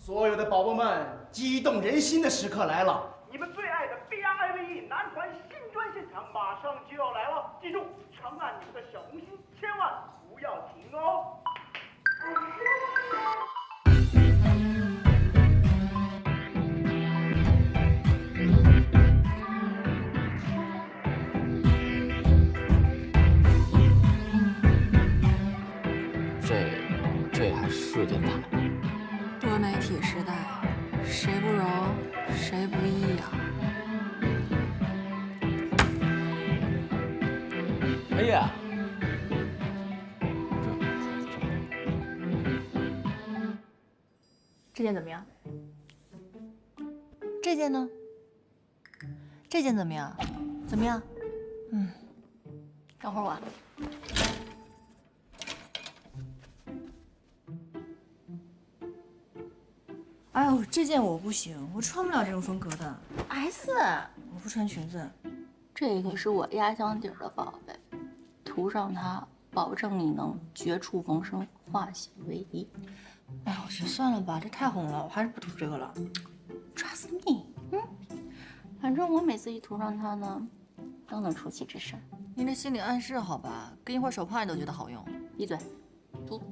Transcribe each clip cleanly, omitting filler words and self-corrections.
所有的宝宝们，激动人心的时刻来了！你们最爱的 BRIVE 男团新专现场马上就要来了，记住，长按你们的小红心，千万不要停哦！这还是电台？多媒体时代，谁不柔，谁不易呀？哎呀，这件怎么样？这件呢？这件怎么样？怎么样？等会儿我。哎呦，这件我不行，我穿不了这种风格的。S， 我不穿裙子。这个是我压箱底儿的宝贝，涂上它，保证你能绝处逢生，化险为夷。哎呦，这算了吧，这太红了，我还是不涂这个了。Trust me，反正我每次一涂上它呢，都能出奇制胜。您这心理暗示好吧？跟一会儿手帕你都觉得好用。闭嘴，涂。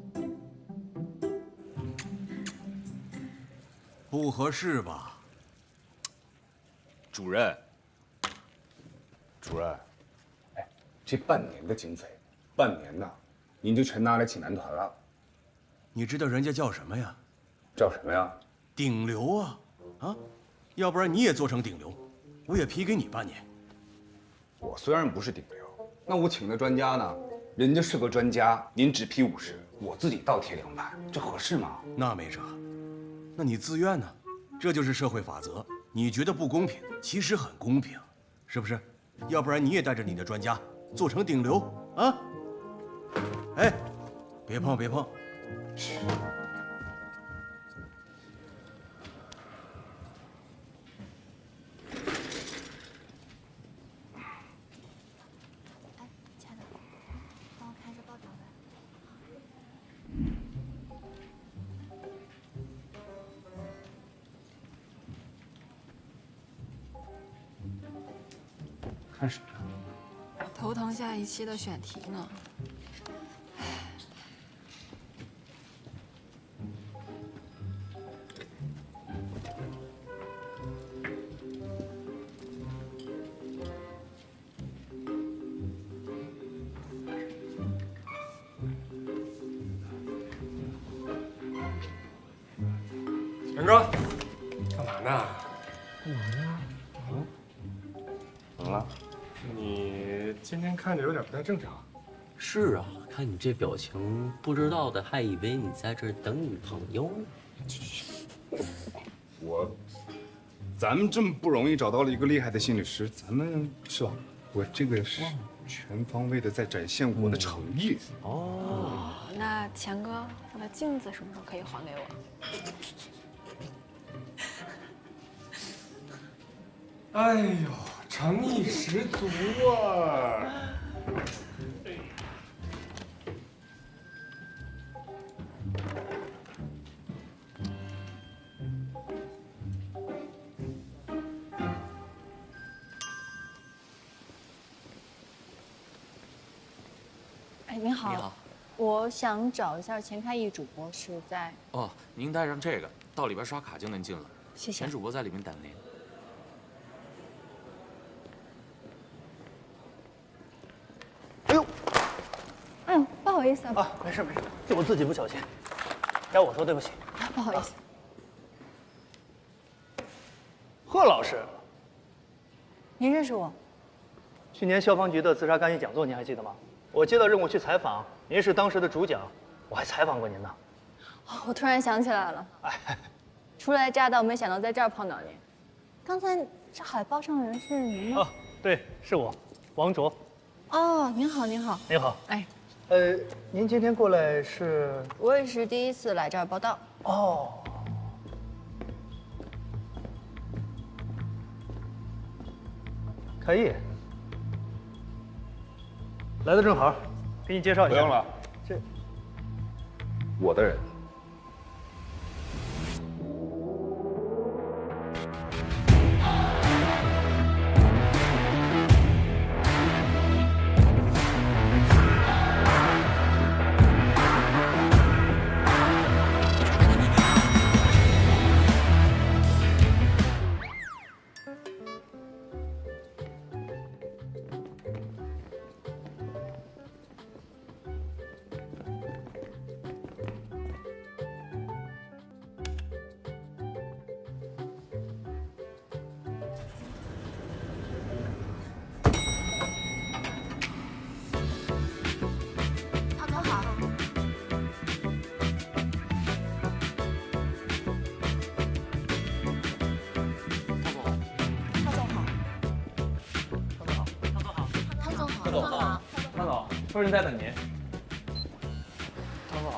不合适吧？主任，哎，这半年的经费，半年呐，您就全拿来请男团了？你知道人家叫什么呀？叫什么呀？顶流啊！啊，要不然你也做成顶流，我也批给你半年。我虽然不是顶流，那我请的专家呢？人家是个专家，您只批50，我自己倒贴200，这合适吗？那没辙。那你自愿呢？这就是社会法则。你觉得不公平，其实很公平，是不是？要不然你也带着你的专家做成顶流啊！哎，别碰别碰！哎，亲爱的，帮我看一下报表呗。看什么？头疼下一期的选题呢。陈哥，干嘛呢？怎么了？你今天看着有点不太正常。是啊，看你这表情，不知道的还以为你在这儿等女朋友呢。咱们这么不容易找到了一个厉害的心理师，咱们是吧？我这个是全方位的在展现我的诚意。哦，那钱哥，我的镜子什么时候可以还给我？哎呦，诚意十足啊！哎，您好。你好。我想找一下钱开义主播，是在。哦，您带上这个，到里边刷卡就能进了。谢谢。钱主播在里面等您。哎呦，哎呦，不好意思啊。啊，没事，就我自己不小心，该我说对不起。啊，不好意思。贺老师，您认识我？去年消防局的自杀干预讲座您还记得吗？我接到任务去采访，您是当时的主讲，我还采访过您呢。哦，我突然想起来了，初来乍到，没想到在这儿碰到您。刚才这海报上的人是您吗？哦，对，是我，王卓。哦，您好，您好。您好。哎，您今天过来是？我也是第一次来这儿报道。哦。开业。来的正好，给你介绍一下。不用了，这我的人。总好。汤总，夫人在等您。汤总，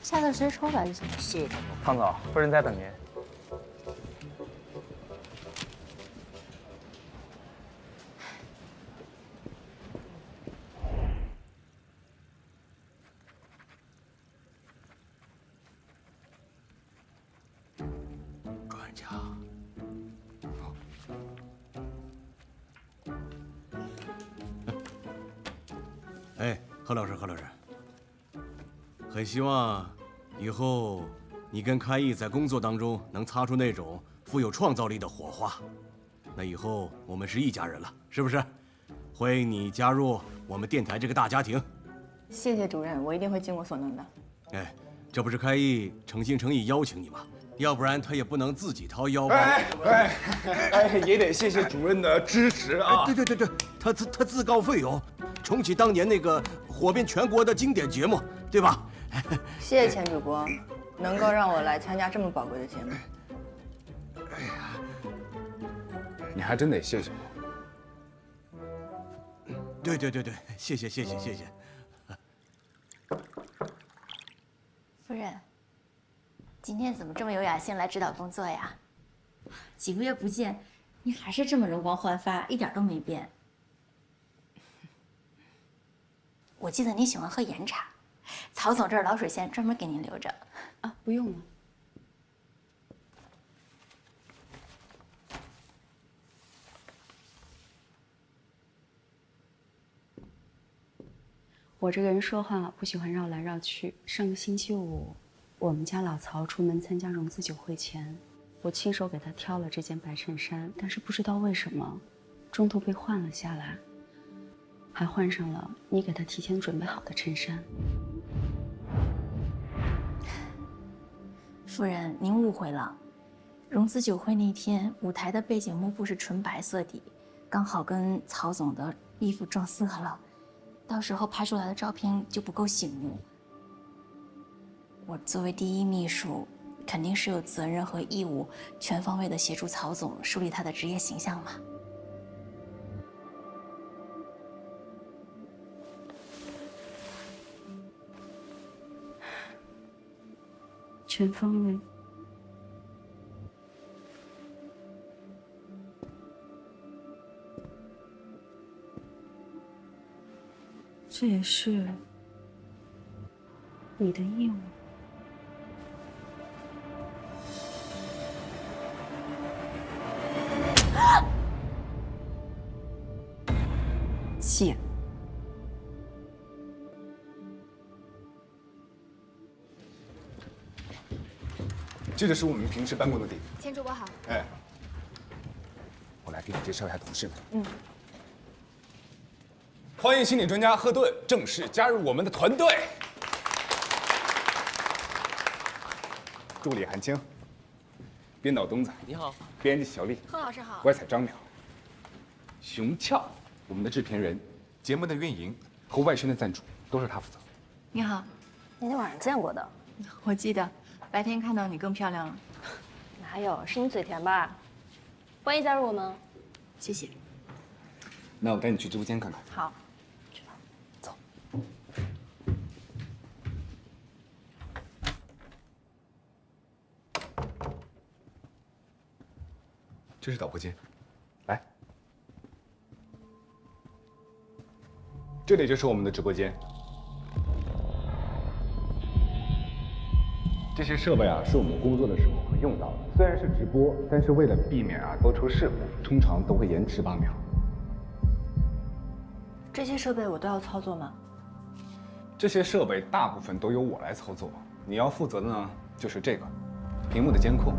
下次直接抽来就行了。是汤总。汤总，夫人在等您。专家。哎，何老师，很希望以后你跟开毅在工作当中能擦出那种富有创造力的火花。那以后我们是一家人了，是不是？欢迎你加入我们电台这个大家庭。谢谢主任，我一定会尽我所能的。哎，这不是开毅诚心诚意邀请你吗？要不然他也不能自己掏腰包。也得谢谢主任的支持啊！对，他自告奋勇，重启当年那个火遍全国的经典节目，对吧？谢谢钱主播，能够让我来参加这么宝贵的节目。你还真得谢谢我。对，谢谢。夫人，今天怎么这么有雅兴来指导工作呀？几个月不见，你还是这么容光焕发，一点都没变。我记得你喜欢喝岩茶，曹总这儿老水仙专门给您留着。啊，不用了。我这个人说话不喜欢绕来绕去。上个星期五，我们家老曹出门参加融资酒会前，我亲手给他挑了这件白衬衫，但是不知道为什么，中途被换了下来，还换上了你给他提前准备好的衬衫。夫人，您误会了。融资酒会那天，舞台的背景幕布是纯白色底，刚好跟曹总的衣服撞色了。到时候拍出来的照片就不够醒目。我作为第一秘书，肯定是有责任和义务全方位的协助曹总树立他的职业形象嘛。全方位。这也是你的义务。姐，这就是我们平时办公的地方。钱主播好。哎，我来给你介绍一下同事们。欢迎心理专家赫顿正式加入我们的团队。助理韩青，编导东仔，你好，编辑小丽，贺老师好。歪彩张淼，熊俏，我们的制片人，节目的运营和外宣的赞助都是他负责。你好，那天晚上见过的。我记得，白天看到你更漂亮了。哪有？是你嘴甜吧？欢迎加入我们。谢谢。那我带你去直播间看看。好。这是导播间，来，这里就是我们的直播间。这些设备啊，是我们工作的时候会用到的。虽然是直播，但是为了避免播出事故，通常都会延迟8秒。这些设备我都要操作吗？这些设备大部分都由我来操作，你要负责的呢，就是这个屏幕的监控。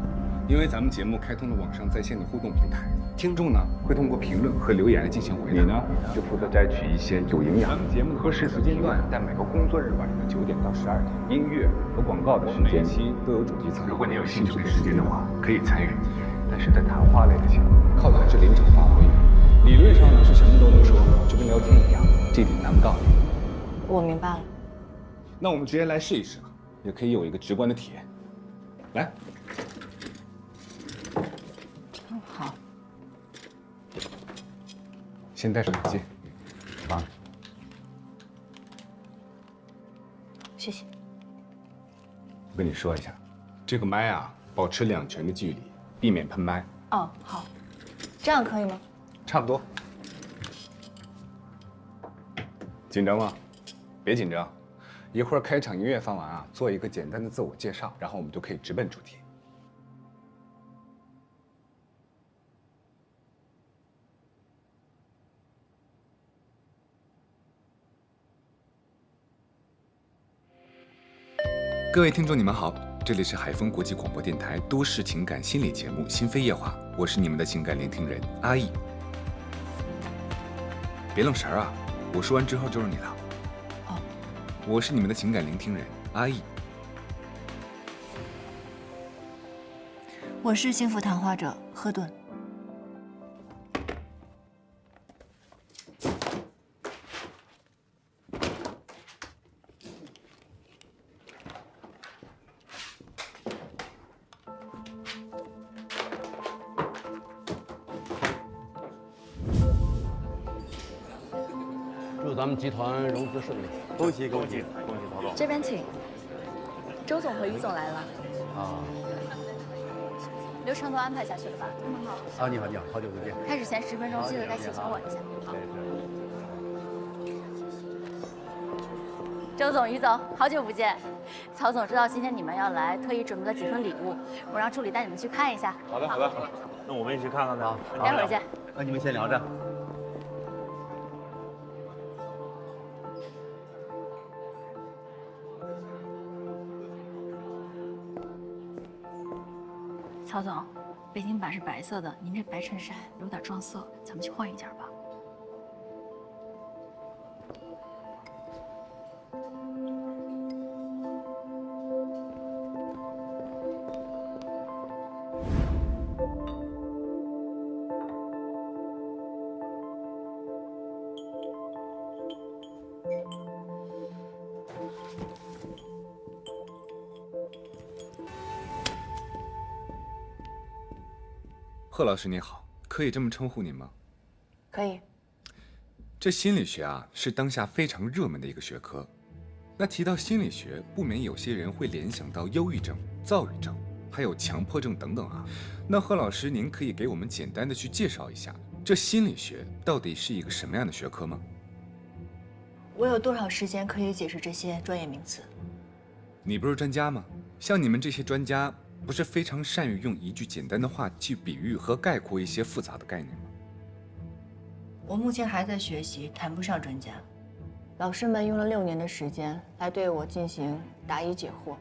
因为咱们节目开通了网上在线的互动平台，听众呢会通过评论和留言来进行回答，你呢就负责摘取一些有营养、节目合适时间段，在每个工作日晚上的9点到12点，音乐和广告的时间，每一期都有主题侧。如果你有兴趣跟时间的话，可以参与。但是在谈话类的节目，靠的还是临场发挥。理论上呢是什么都能说，就跟聊天一样，这点难不到你。我明白了。那我们直接来试一试，也可以有一个直观的体验。来。好。先戴上眼镜。啊，谢谢。我跟你说一下，这个麦啊，保持2拳的距离，避免喷麦。哦，好，这样可以吗？差不多。紧张吗？别紧张，一会儿开场音乐放完啊，做一个简单的自我介绍，然后我们就可以直奔主题。各位听众，你们好，这里是海丰国际广播电台都市情感心理节目《心扉夜话》，我是你们的情感聆听人阿易。别愣神儿啊，我说完之后就是你了。哦，我是你们的情感聆听人阿易。我是幸福谈话者赫顿。祝咱们集团融资顺利！恭喜恭喜恭喜曹总！这边请。周总和于总来了。啊。流程都安排下去了吧？好。啊，你好，你好，好久不见。开始前10分钟，记得再提醒我一下。好。周总、于总，好久不见。曹总知道今天你们要来，特意准备了几份礼物，我让助理带你们去看一下。好的好的，那我们一起看看呗。待会儿见。那你们先聊着。曹总，北京版是白色的，您这白衬衫有点撞色，咱们去换一件吧。贺老师你好，可以这么称呼您吗？可以。这心理学啊，是当下非常热门的一个学科。那提到心理学，不免有些人会联想到忧郁症、躁郁症，还有强迫症等等啊。那贺老师，您可以给我们简单的去介绍一下，这心理学到底是一个什么样的学科吗？我有多少时间可以解释这些专业名词？你不是专家吗？像你们这些专家，不是非常善于用一句简单的话去比喻和概括一些复杂的概念吗？我目前还在学习，谈不上专家。老师们用了6年的时间来对我进行答疑解惑，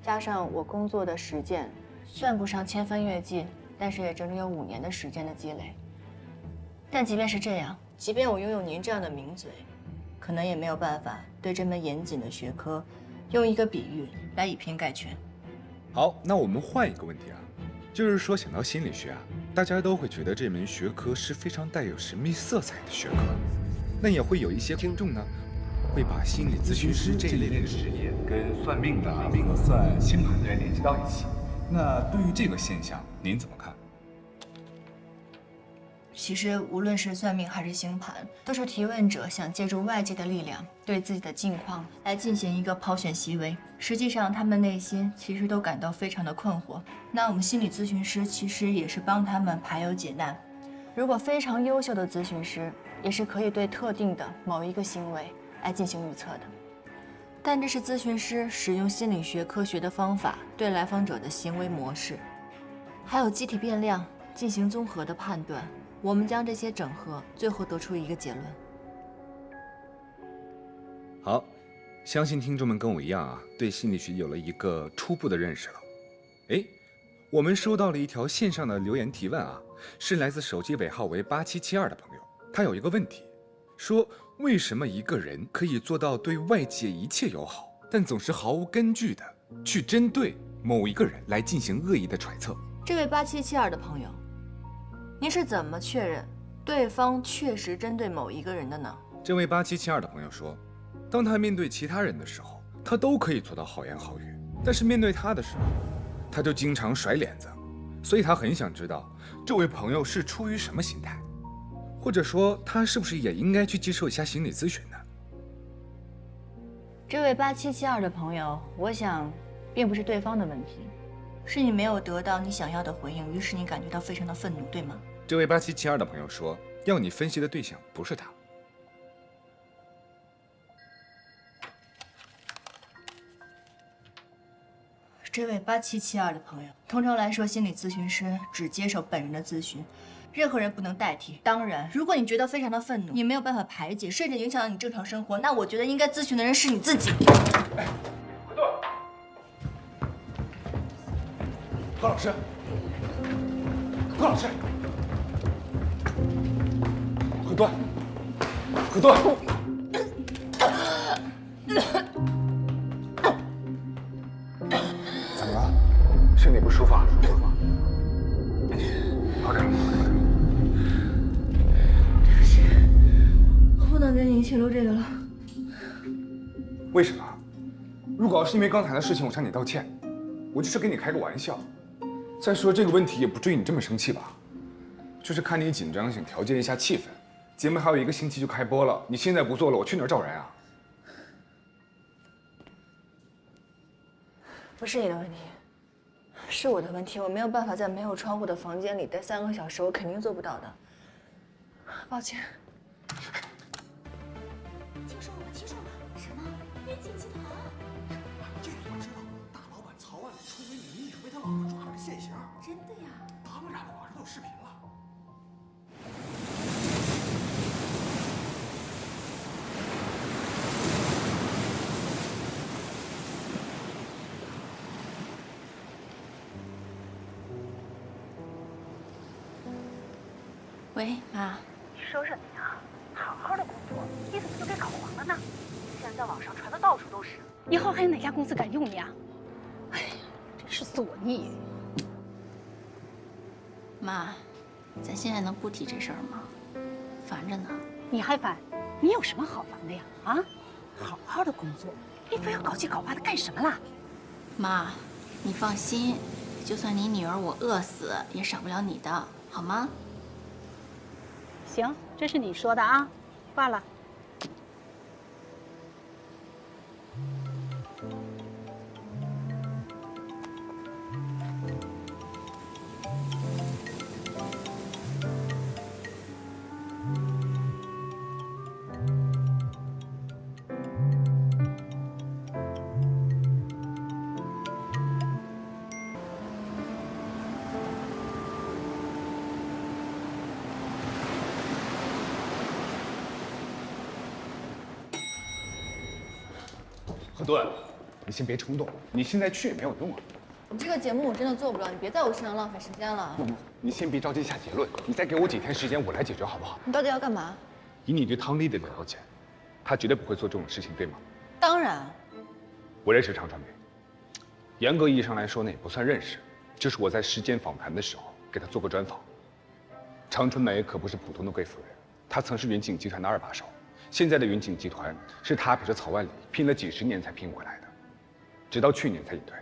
加上我工作的实践，算不上千帆阅尽，但是也整整有5年的时间的积累。但即便是这样，即便我拥有您这样的名嘴，可能也没有办法对这门严谨的学科，用一个比喻来以偏概全。好，那我们换一个问题啊，就是说想到心理学啊，大家都会觉得这门学科是非常带有神秘色彩的学科。那也会有一些听众呢，会把心理咨询师这一类的职业跟算命的、和算星盘的人联系到一起。那对于这个现象，您怎么看？其实，无论是算命还是星盘，都是提问者想借助外界的力量，对自己的境况来进行一个抛选席位。实际上，他们内心其实都感到非常的困惑。那我们心理咨询师其实也是帮他们排忧解难。如果非常优秀的咨询师，也是可以对特定的某一个行为来进行预测的。但这是咨询师使用心理学科学的方法对来访者的行为模式，还有机体变量进行综合的判断。我们将这些整合，最后得出一个结论。好，相信听众们跟我一样啊，对心理学有了一个初步的认识了。哎，我们收到了一条线上的留言提问啊，是来自手机尾号为8772的朋友，他有一个问题，说为什么一个人可以做到对外界一切友好，但总是毫无根据的去针对某一个人来进行恶意的揣测？这位8772的朋友，您是怎么确认对方确实针对某一个人的呢？这位8772的朋友说，当他面对其他人的时候，他都可以做到好言好语，但是面对他的时候，他就经常甩脸子，所以他很想知道这位朋友是出于什么心态，或者说他是不是也应该去接受一下心理咨询呢？这位8772的朋友，我想，并不是对方的问题，是你没有得到你想要的回应，于是你感觉到非常的愤怒，对吗？这位8772的朋友说，要你分析的对象不是他。这位8772的朋友，通常来说，心理咨询师只接受本人的咨询，任何人不能代替。当然，如果你觉得非常的愤怒，你没有办法排解，甚至影响到你正常生活，那我觉得应该咨询的人是你自己。何老师，何老师，何端，何端，怎么了？身体不舒服啊？好点，对不起，我不能给你记录这个了。为什么？如果要是因为刚才的事情我向你道歉，我就是跟你开个玩笑。再说这个问题也不至于你这么生气吧？就是看你紧张，想调节一下气氛。节目还有1个星期就开播了，你现在不做了，我去哪儿找人啊？不是你的问题，是我的问题。我没有办法在没有窗户的房间里待3个小时，我肯定做不到的。抱歉。听说了，听说了，什么？边境集团？这个我知道，大老板曹万里出名民意，被他老婆抓了个现行。真的呀？当然了，网上都有视频了。喂，妈。你说什么呀？好好的工作，你怎么就给搞黄了呢？现在网上传的到处都是，以后还有哪家公司敢用你啊？哎呀，真是作孽！妈，咱现在能不提这事儿吗？烦着呢。你还烦？你有什么好烦的呀？啊，好好的工作，你非要搞七搞八的干什么啦？妈，你放心，就算你女儿我饿死，也少不了你的，好吗？行，这是你说的啊，挂了。何顿，你先别冲动，你现在去也没有用啊。你这个节目我真的做不了，你别在我身上浪费时间了。不，你先别着急下结论，你再给我几天时间，我来解决好不好？你到底要干嘛？以你对汤丽的了解，她绝对不会做这种事情，对吗？当然。我认识常传梅，严格意义上来说呢，也不算认识，就是我在时间访谈的时候给她做过专访。常春梅可不是普通的贵妇人，她曾是云锦集团的2把手。现在的云锦集团是他陪着曹万里拼了几10年才拼回来的，直到去年才隐退。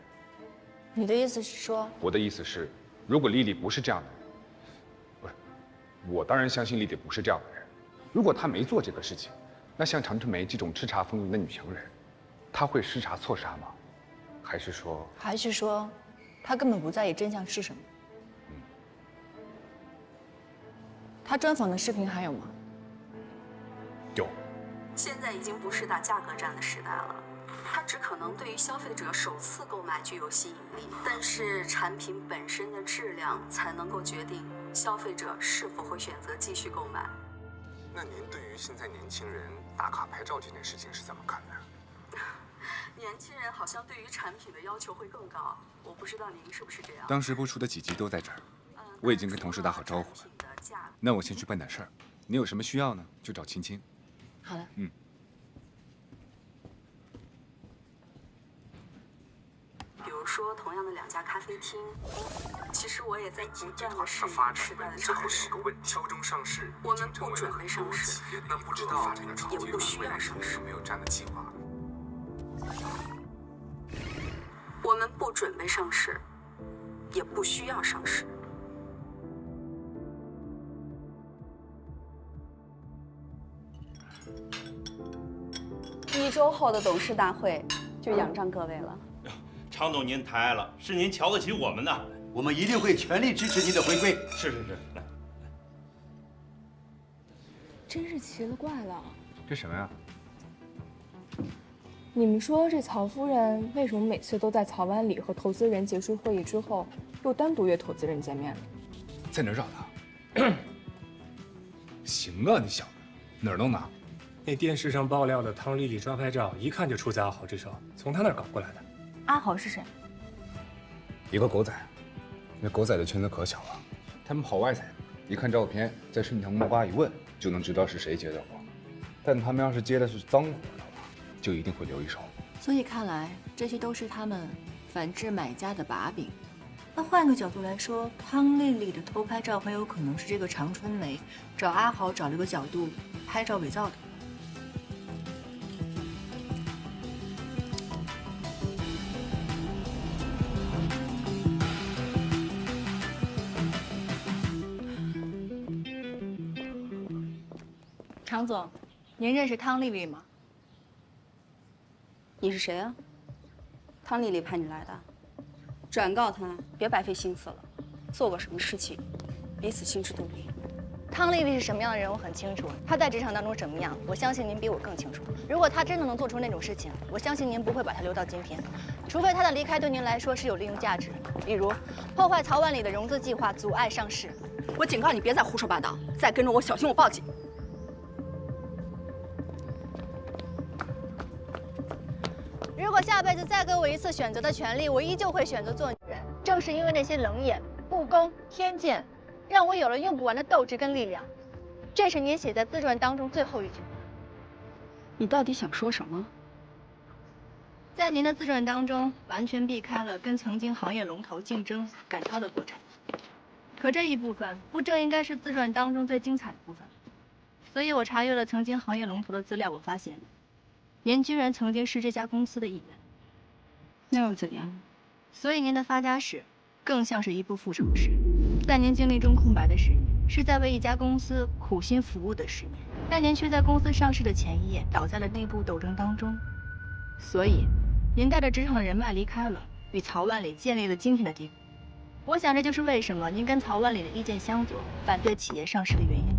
你的意思是说？我的意思是，如果丽丽不是这样的人，不是，我当然相信丽丽不是这样的人。如果她没做这个事情，那像常春梅这种叱咤风云的女强人，她会失察错杀吗？还是说？她根本不在意真相是什么？她专访的视频还有吗？有。现在已经不是打价格战的时代了，它只可能对于消费者首次购买具有吸引力，但是产品本身的质量才能够决定消费者是否会选择继续购买。那您对于现在年轻人打卡拍照这件事情是怎么看的？年轻人好像对于产品的要求会更高，我不知道您是不是这样。当时播出的几集都在这儿，我已经跟同事打好招呼了。那我先去办点事儿，你有什么需要呢，就找青青。好的。比如说，同样的2家咖啡厅，其实我也在不断的适应时代的潮流。敲钟上市，我们不准备上市，那不知道也不需要上市。有没有这样的计划？我们不准备上市，也不需要上市。我们不准备上市，也不需要上市。周后的董事大会就仰仗各位了。常总您抬爱了，是您瞧得起我们的，我们一定会全力支持您的回归。是，来。真是奇了怪了，这什么呀？你们说这曹夫人为什么每次都在曹湾里和投资人结束会议之后，又单独约投资人见面呢？在哪儿找的？行啊，你小子哪儿弄的？那电视上爆料的汤丽丽抓拍照，一看就出自阿豪之手，从他那儿搞过来的。阿豪是谁？一个狗仔，那狗仔的圈子可小了，他们跑外采，一看照片，在顺藤摸瓜一问，就能知道是谁接的活。但他们要是接的是脏活的话，就一定会留一手。所以看来，这些都是他们反制买家的把柄。那换个角度来说，汤丽丽的偷拍照很有可能是这个常春梅找阿豪找了个角度拍照伪造的。常总，您认识汤丽丽吗？你是谁啊？汤丽丽派你来的，转告她别白费心思了，做过什么事情，彼此心知肚明。汤丽丽是什么样的人，我很清楚。她在职场当中什么样，我相信您比我更清楚。如果她真的能做出那种事情，我相信您不会把她留到今天，除非她的离开对您来说是有利用价值，比如破坏曹万里的融资计划，阻碍上市。我警告你，别再胡说八道，再跟着我，小心我报警。如果下辈子再给我一次选择的权利，我依旧会选择做女人。正是因为那些冷眼、不公、偏见，让我有了用不完的斗志跟力量。这是您写在自传当中最后一句。你到底想说什么？在您的自传当中，完全避开了跟曾经行业龙头竞争赶超的过程。可这一部分不正应该是自传当中最精彩的部分？所以我查阅了曾经行业龙头的资料，我发现，您居然曾经是这家公司的一员。那又怎样？所以您的发家史更像是一部复仇史。在您经历中空白的10年，是在为一家公司苦心服务的10年，但您却在公司上市的前一夜倒在了内部斗争当中。所以，您带着职场人脉离开了，与曹万里建立了今天的地位。我想这就是为什么您跟曹万里的意见相左，反对企业上市的原因。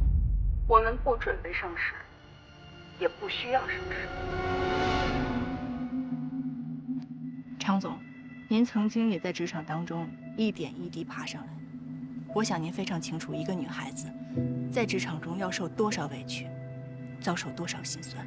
我们不准备上市，也不需要上市。常总，您曾经也在职场当中一点一滴爬上来。我想您非常清楚，一个女孩子在职场中要受多少委屈，遭受多少心酸。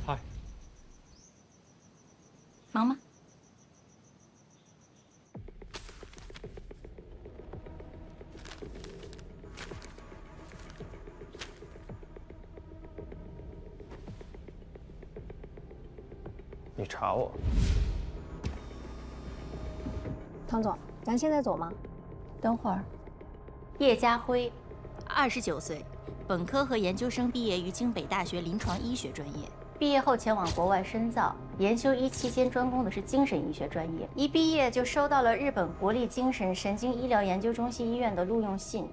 嗨，忙吗？你查我？汤总，咱现在走吗？等会儿。叶家辉，29岁，本科和研究生毕业于京北大学临床医学专业。毕业后前往国外深造，研修医期间专攻的是精神医学专业。一毕业就收到了日本国立精神神经医疗研究中心医院的录用信。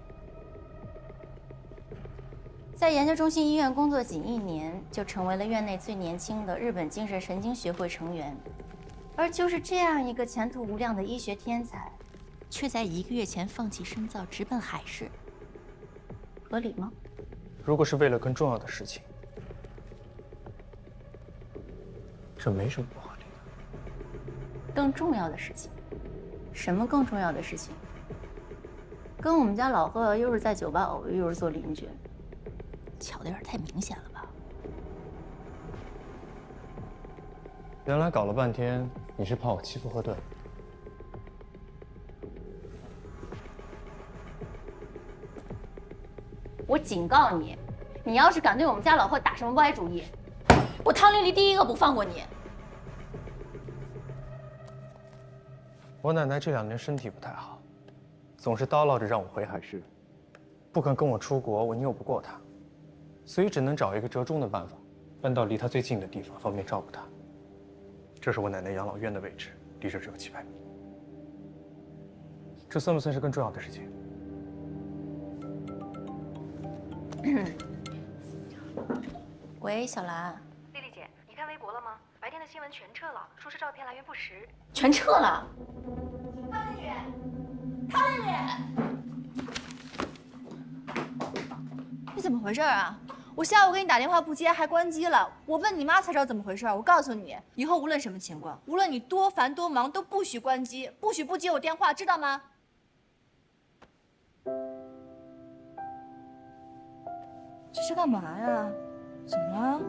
在研究中心医院工作仅1年，就成为了院内最年轻的日本精神神经学会成员。而就是这样一个前途无量的医学天才，却在1个月前放弃深造，直奔海事，合理吗？如果是为了更重要的事情，这没什么不合理的。更重要的事情？什么更重要的事情？跟我们家老贺又是在酒吧偶遇，又是做邻居，巧的有点太明显了吧？原来搞了半天，你是怕我欺负赫顿。我警告你，你要是敢对我们家老贺打什么歪主意，我汤丽丽第一个不放过你。我奶奶这2年身体不太好，总是叨唠着让我回海市，不肯跟我出国，我拗不过她，所以只能找一个折中的办法，搬到离她最近的地方，方便照顾她。这是我奶奶养老院的位置，离这只有700米。这算不算是更重要的事情？喂，小兰。丽丽姐，你看微博了吗？白天的新闻全撤了，说是照片来源不实。全撤了。汤丽丽，你怎么回事啊？我下午给你打电话不接，还关机了。我问你妈才知道怎么回事。我告诉你，以后无论什么情况，无论你多烦多忙，都不许关机，不许不接我电话，知道吗？这是干嘛呀？怎么了？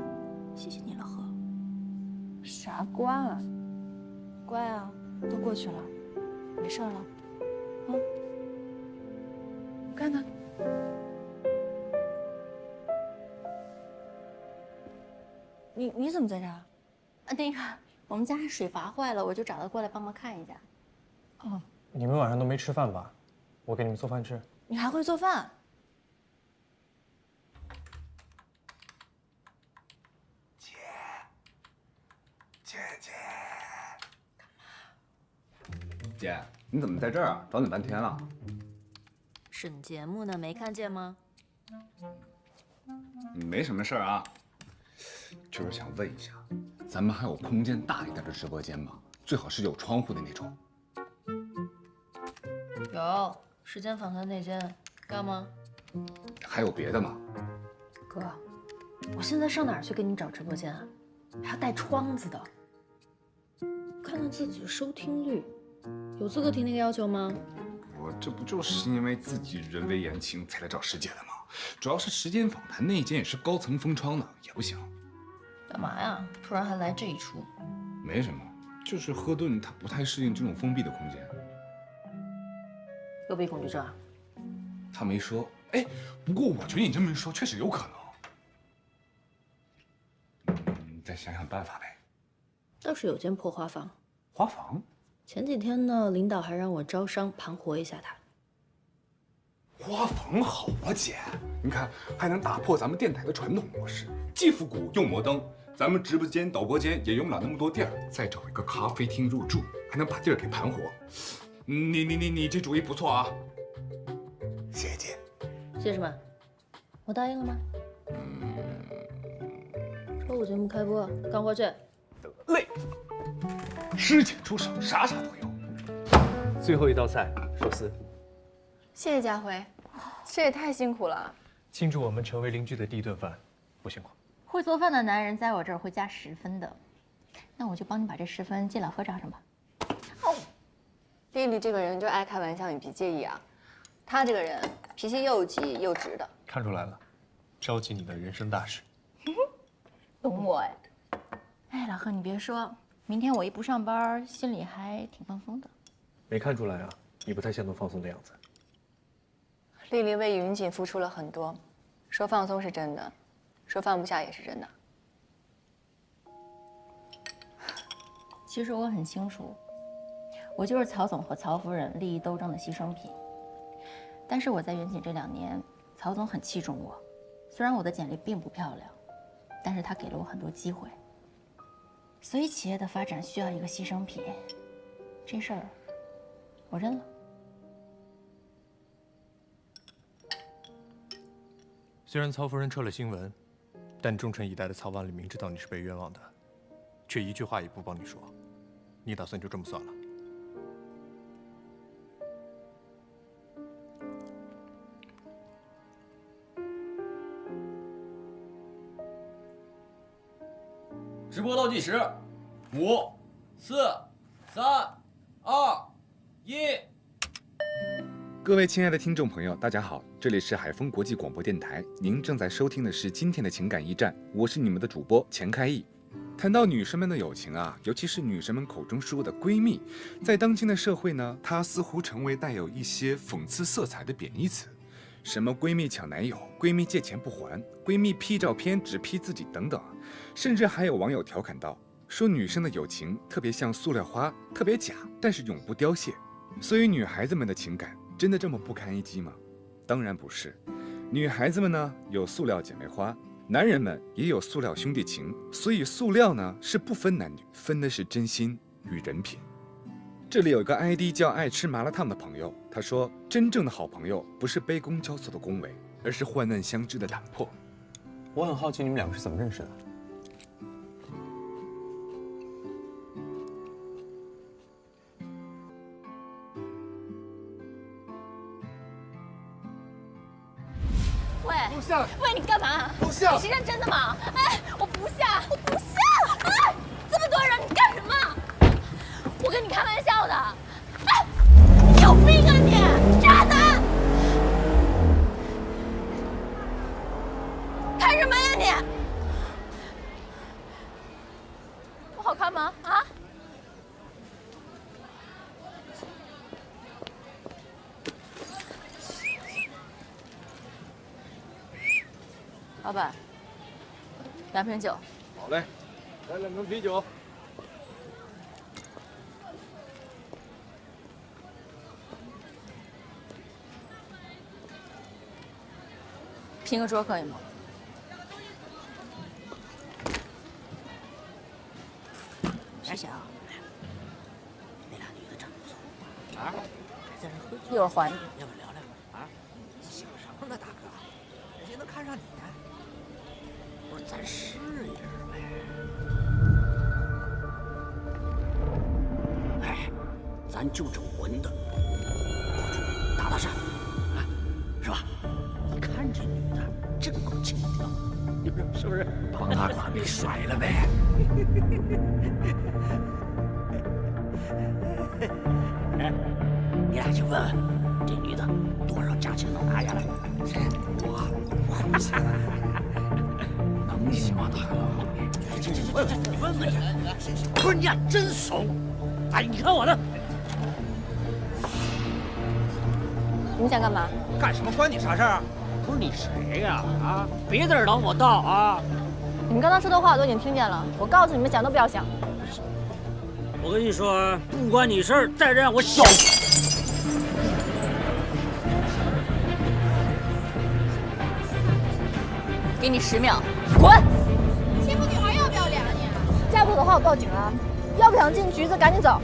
谢谢你了，何。啥乖啊？乖啊，都过去了，没事了。啊，看看。你怎么在这儿？那个，我们家水阀坏了，我就找他过来帮忙看一下。哦，你们晚上都没吃饭吧？我给你们做饭吃。你还会做饭？姐，你怎么在这儿啊？找你半天了。审节目呢，没看见吗？没什么事儿啊，就是想问一下，咱们还有空间大一点的直播间吗？最好是有窗户的那种。有，时间访谈那间，干吗？还有别的吗？哥，我现在上哪儿去给你找直播间啊？还要带窗子的。看看自己的收听率，有资格提那个要求吗？我这不就是因为自己人微言轻才来找师姐的吗？主要是时间访谈那间也是高层封窗的，也不行。干嘛呀？突然还来这一出？没什么，就是赫顿他不太适应这种封闭的空间。幽闭恐惧症啊？他没说。哎，不过我觉得你这么一说，确实有可能。你再想想办法呗。倒是有间破花房。花房？前几天呢，领导还让我招商盘活一下它。花房好啊，姐，你看还能打破咱们电台的传统模式，既复古又摩登。咱们直播间、导播间也用不了那么多地儿，再找一个咖啡厅入驻，还能把地儿给盘活。你这主意不错啊！谢谢姐。谢什么？我答应了吗？周五节目开播，赶过去。累。师姐出手，啥都有。最后一道菜，寿司。谢谢佳辉，这也太辛苦了。庆祝我们成为邻居的第一顿饭，不辛苦。会做饭的男人在我这儿会加10分的，那我就帮你把这10分记老何账上吧。哦，丽丽这个人就爱开玩笑，你别介意啊。她这个人脾气又急又直的。看出来了，着急你的人生大事。懂我哎。哎，老何，你别说，明天我一不上班，心里还挺放松的。没看出来啊，你不太像能放松的样子。丽丽为云锦付出了很多，说放松是真的，说放不下也是真的。其实我很清楚，我就是曹总和曹夫人利益斗争的牺牲品。但是我在云锦这2年，曹总很器重我，虽然我的简历并不漂亮，但是他给了我很多机会。所以企业的发展需要一个牺牲品，这事儿我认了。虽然曹夫人撤了新闻，但忠诚以待的曹万里明知道你是被冤枉的，却一句话也不帮你说。你打算就这么算了？直播倒计时，5、4、3、2、1。各位亲爱的听众朋友，大家好，这里是海丰国际广播电台，您正在收听的是今天的情感驿站，我是你们的主播钱开义。谈到女生们的友情啊，尤其是女生们口中说的闺蜜，在当今的社会呢，它似乎成为带有一些讽刺色彩的贬义词。什么闺蜜抢男友、闺蜜借钱不还、闺蜜 P 照片只 P 自己等等，甚至还有网友调侃道，说女生的友情特别像塑料花，特别假，但是永不凋谢。所以女孩子们的情感真的这么不堪一击吗？当然不是。女孩子们呢有塑料姐妹花，男人们也有塑料兄弟情，所以塑料呢是不分男女，分的是真心与人品。这里有一个 ID 叫爱吃麻辣烫的朋友，他说真正的好朋友不是杯弓交错的恭维，而是患难相知的胆魄。我很好奇你们两个是怎么认识的？喂，录像！喂，你干嘛？录像！你是认真的吗？哎，我不下，我不下！哎，这么多人，你干什么？我跟你开玩笑的。哎，你有病啊你！渣男！开什么呀你？不好看吗？啊？老板，2瓶酒。好嘞，来2瓶啤酒。拼个桌可以吗？是谁啊？那俩女的长得不错啊，还在这喝酒。一会儿还你。要不聊聊啊？你想什么呢，大哥？人家能看上你呢？不是，咱试一试呗。哎，咱就整文的，打打闪啊，是吧？你看这女的真够轻佻，是不是？帮她把你甩了呗。哎，你俩去问问这女的多少价钱能拿下来？我不行，能行吗，大哥？这，你问问去。不是你俩真怂！哎，你看我的。你们想干嘛？干什么关你啥事儿啊？不是你谁呀？啊，别在这挡我道啊！你们刚刚说的话我都已经听见了，我告诉你们，想都不要想。我跟你说，不关你事儿，再让我小。给你10秒，滚！欺负女孩要不要脸啊你？再不走的话我报警啊！要不想进局子赶紧走。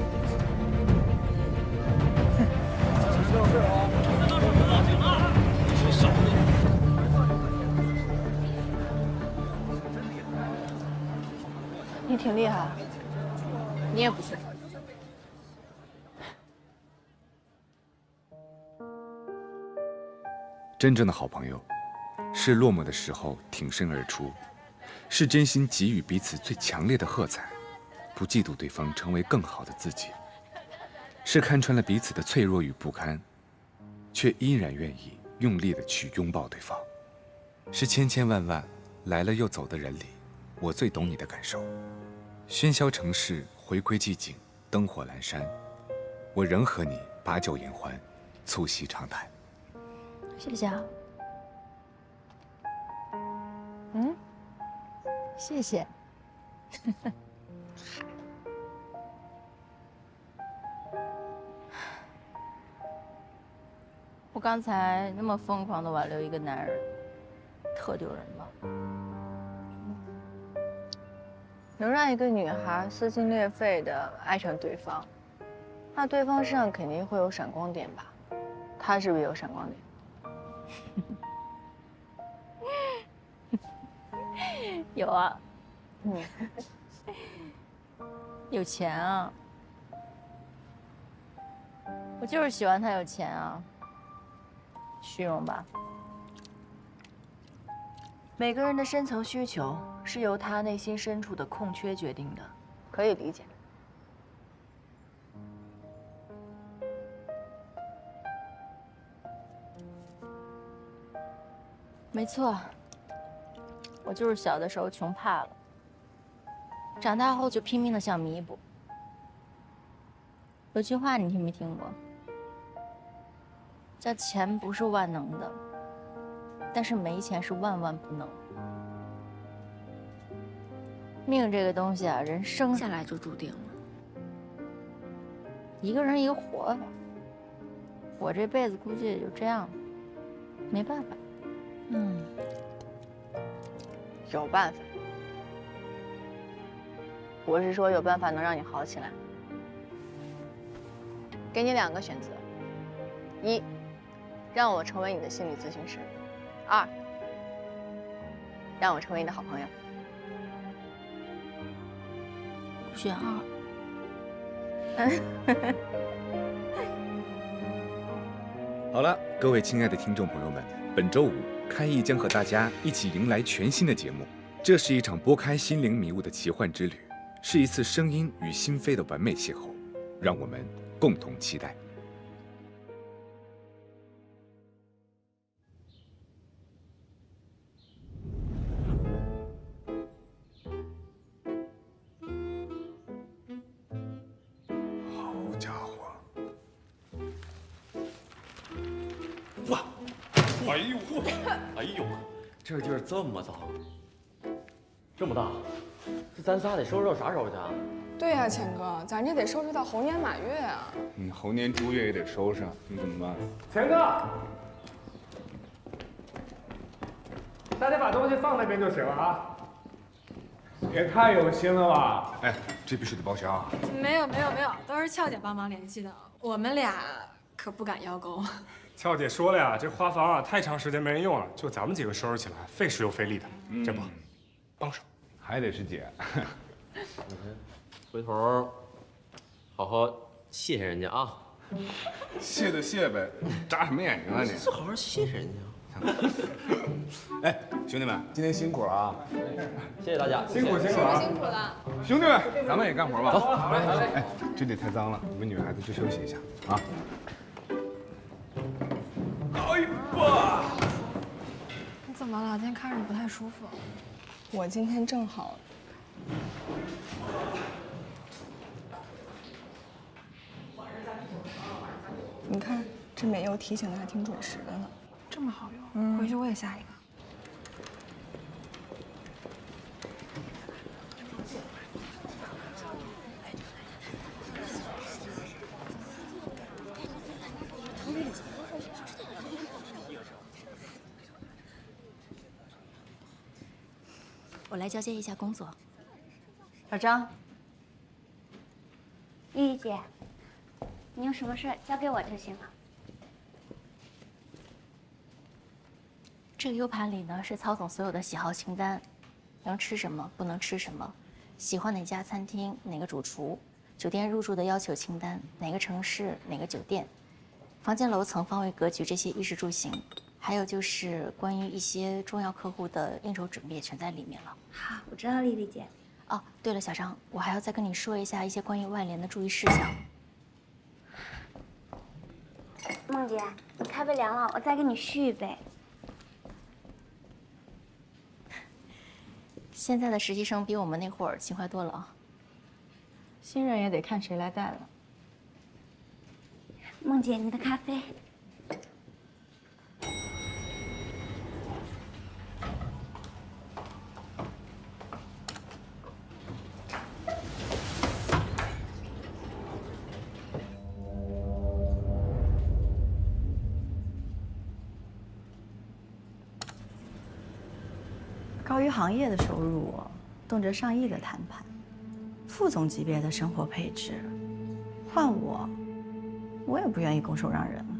你挺厉害，你也不行。真正的好朋友，是落寞的时候挺身而出，是真心给予彼此最强烈的喝彩，不嫉妒对方成为更好的自己，是看穿了彼此的脆弱与不堪，却依然愿意用力的去拥抱对方，是千千万万来了又走的人里，我最懂你的感受。喧嚣城市回归寂静，灯火阑珊，我仍和你把酒言欢，促膝长谈。谢谢啊。嗯，谢谢。我刚才那么疯狂的挽留一个男人，特丢人吧？能让一个女孩撕心裂肺的爱上对方，那对方身上肯定会有闪光点吧？他是不是有闪光点？有啊，有钱啊！我就是喜欢他有钱啊，虚荣吧？每个人的深层需求是由他内心深处的空缺决定的，可以理解。没错，我就是小的时候穷怕了，长大后就拼命的想弥补。有句话你听没听过？叫钱不是万能的，但是没钱是万万不能。命这个东西啊，人生下来就注定了。一个人一个活法，我这辈子估计也就这样了，没办法。有办法。我是说有办法能让你好起来。给你2个选择：一，让我成为你的心理咨询师；二，让我成为你的好朋友。选2。好了，各位亲爱的听众朋友们，本周五开艺将和大家一起迎来全新的节目。这是一场拨开心灵迷雾的奇幻之旅，是一次声音与心扉的完美邂逅，让我们共同期待。好家伙！哇！哎呦！哎呦！这地儿这么脏，这么大，这咱仨得收拾到啥时候去啊？对呀，钱哥，咱这得收拾到猴年马月啊！猴年猪月也得收拾，你怎么办？钱哥，大家把东西放那边就行了啊！也太有心了吧！哎，这必须得报销啊！没有，都是俏姐帮忙联系的，我们俩可不敢邀功。俏姐说了呀，这花房啊太长时间没人用了，就咱们几个收拾起来，费时又费力的，这不，帮手还得是姐。回头好好谢谢人家啊！谢就谢呗，眨什么眼睛啊你？是好好谢谢人家。哎，兄弟们，今天辛苦了啊！谢谢大家，辛苦辛苦了。兄弟们，咱们也干活吧。走。哎，这里太脏了，你们女孩子去休息一下啊。哎爸！你怎么了？今天看着你不太舒服。我今天正好。你看，这美柚提醒的还挺准时的呢。这么好用，回去我也下一个。我来交接一下工作。小张，丽丽姐，你有什么事交给我就行了。这个 U 盘里呢是曹总所有的喜好清单，能吃什么，不能吃什么，喜欢哪家餐厅，哪个主厨，酒店入住的要求清单，哪个城市，哪个酒店，房间楼层、方位格局这些衣食住行，还有就是关于一些重要客户的应酬准备也全在里面了。好，我知道，丽丽姐。哦，对了，小张，我还要再跟你说一下一些关于外联的注意事项。梦姐，你咖啡凉了，我再给你续一杯。现在的实习生比我们那会儿勤快多了啊。新人也得看谁来带了。梦姐，你的咖啡。高于行业的收入，动辄上亿的谈判，副总级别的生活配置，换我也不愿意拱手让人了。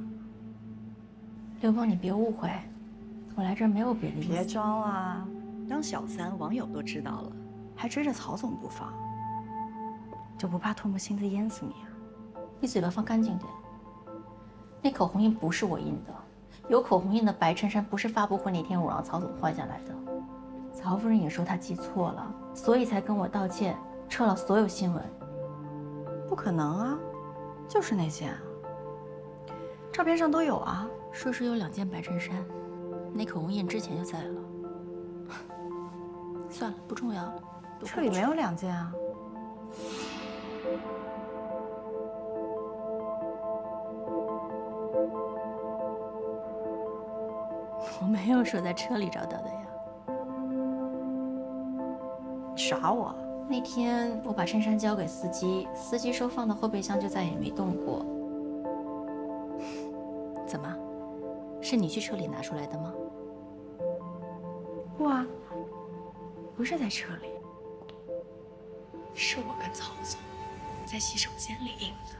刘峰，你别误会，我来这儿没有别的意思。别招啊！当小三，网友都知道了，还追着曹总不放，就不怕唾沫星子淹死你啊？你嘴巴放干净点。那口红印不是我印的，有口红印的白衬衫不是发布会那天我让曹总换下来的。曹夫人也说她记错了，所以才跟我道歉，撤了所有新闻。不可能啊，就是那件啊，照片上都有啊。说是有2件白衬衫，那口红印之前就在了。算了，不重要了。这里没有2件啊。我没有说在车里找到的呀。耍我？那天我把衬衫交给司机，司机说放到后备箱就再也没动过。怎么？是你去车里拿出来的吗？不啊，不是在车里，是我跟曹总在洗手间里印的。